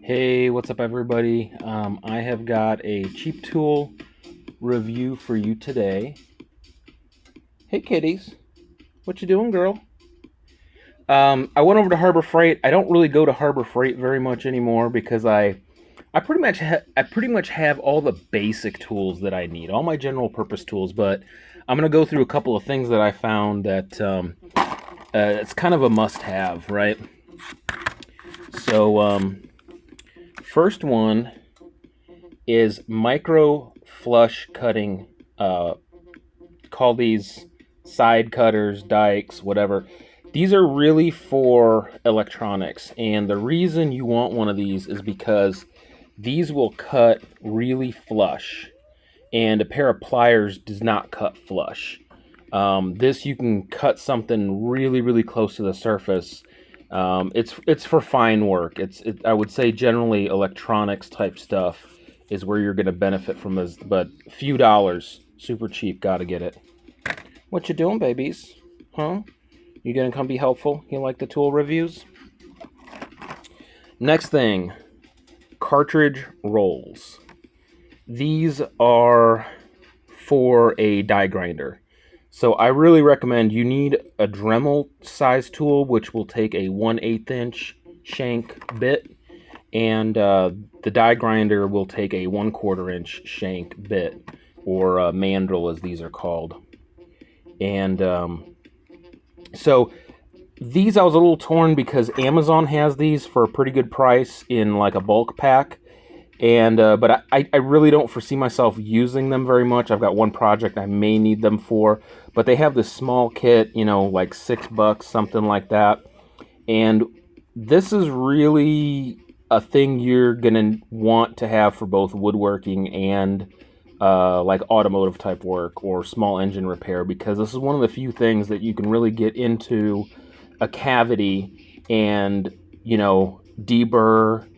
Hey, what's up everybody? I have got a cheap tool review for you today. Hey kitties, what you doing, girl? I went over to Harbor Freight. I don't really go to Harbor Freight very much anymore because I pretty much have all the basic tools that I need, all my general purpose tools. But I'm gonna go through a couple of things that I found that it's kind of a must-have, right? So first one is micro flush cutting. Call these side cutters, dikes, whatever. These are really for electronics, and the reason you want one of these is because these will cut really flush, and a pair of pliers does not cut flush. This you can cut something really close to the surface. It's for fine work. I would say generally electronics type stuff is where you're going to benefit from this, but a few dollars, super cheap, gotta get it. What you doing, babies? Huh? You gonna come be helpful? You like the tool reviews? Next thing, cartridge rolls. These are for a die grinder. So I really recommend, you need a Dremel size tool, which will take a 1/8 inch shank bit, and the die grinder will take a 1/4 inch shank bit, or mandrel as these are called. And so these I was a little torn because Amazon has these for a pretty good price in like a bulk pack. And but I really don't foresee myself using them very much. I've got one project I may need them for, but they have this small kit, you know, like $6, something like that. And this is really a thing you're gonna want to have for both woodworking and like automotive type work or small engine repair, because this is one of the few things that you can really get into a cavity and, you know, deburr,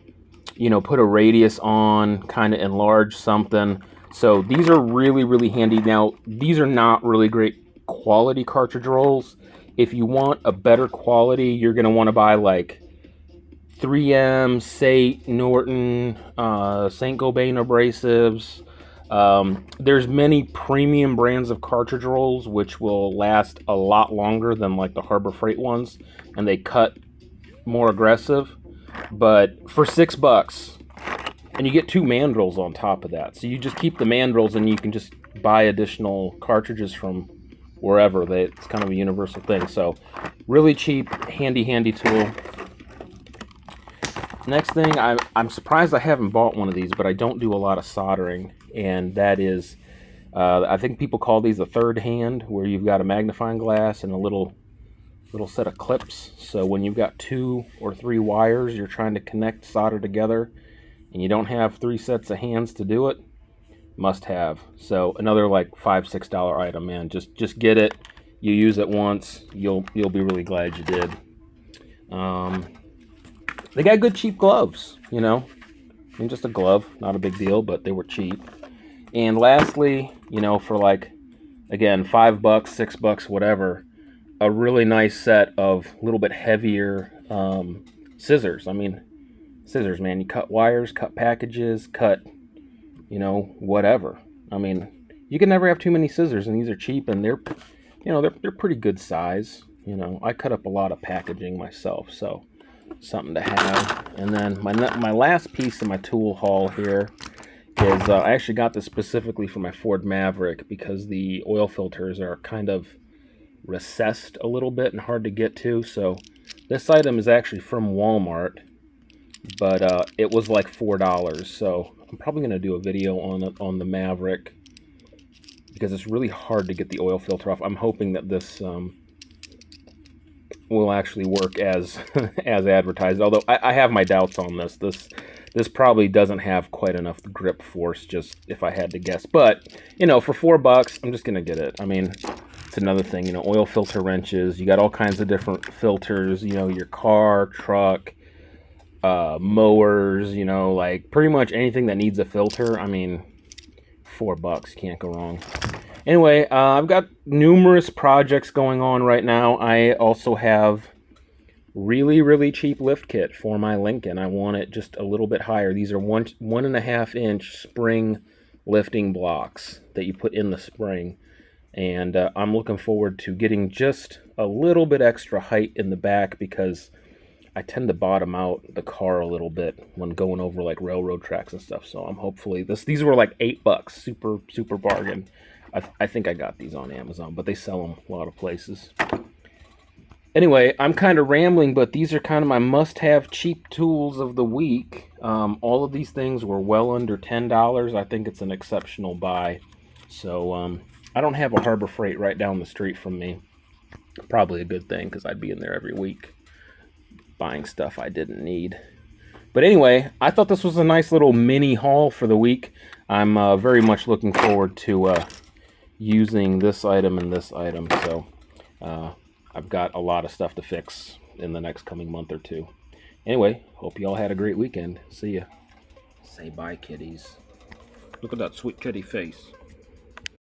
you know, put a radius on, kind of enlarge something. So these are really handy. Now, these are not really great quality cartridge rolls. If you want a better quality, you're going to want to buy like 3M, Sate, Norton, Saint-Gobain abrasives. There's many premium brands of cartridge rolls which will last a lot longer than like the Harbor Freight ones, and they cut more aggressive. But for $6, and you get 2 mandrels on top of that, so you just keep the mandrels and you can just buy additional cartridges from wherever. It's kind of a universal thing. So really cheap, handy tool. Next thing, I'm surprised I haven't bought one of these, but I don't do a lot of soldering, and that is, I think people call these a third hand, where you've got a magnifying glass and a little set of clips. So when you've got 2 or 3 wires you're trying to connect, solder together, and you don't have 3 sets of hands to do it, must have. So another like $5-6 item, man. Just get it. You use it once, you'll be really glad you did. They got good cheap gloves, you know. I mean, just a glove, not a big deal, but they were cheap. And lastly, you know, for like, again, $5, $6, whatever, a really nice set of a little bit heavier scissors. I mean, scissors, man. You cut wires, cut packages, cut, you know, whatever. I mean, you can never have too many scissors, and these are cheap, and they're, you know, they're pretty good size. You know, I cut up a lot of packaging myself, so something to have. And then my last piece of my tool haul here is I actually got this specifically for my Ford Maverick because the oil filters are kind of recessed a little bit and hard to get to. So this item is actually from Walmart, but it was like $4. So I'm probably going to do a video on the Maverick because it's really hard to get the oil filter off. I'm hoping that this will actually work as as advertised, although I have my doubts on this. This probably doesn't have quite enough grip force, just if I had to guess. But, you know, for $4, I'm just going to get it. I mean, it's another thing, you know, oil filter wrenches. You got all kinds of different filters, you know, your car, truck, mowers, you know, like pretty much anything that needs a filter. I mean, $4, can't go wrong. Anyway, I've got numerous projects going on right now. I also have really, really cheap lift kit for my Lincoln. I want it just a little bit higher. These are 1.5 inch spring lifting blocks that you put in the spring. And I'm looking forward to getting just a little bit extra height in the back because I tend to bottom out the car a little bit when going over like railroad tracks and stuff. So I'm hopefully these were like $8, super bargain. I think I got these on Amazon, but they sell them a lot of places. Anyway, I'm kind of rambling, but these are kind of my must-have cheap tools of the week. All of these things were well under $10. I think it's an exceptional buy. So I don't have a Harbor Freight right down the street from me. Probably a good thing because I'd be in there every week buying stuff I didn't need. But anyway, I thought this was a nice little mini haul for the week. I'm very much looking forward to using this item and this item. So I've got a lot of stuff to fix in the next coming month or two. Anyway, hope you all had a great weekend. See ya. Say bye, kitties. Look at that sweet kitty face.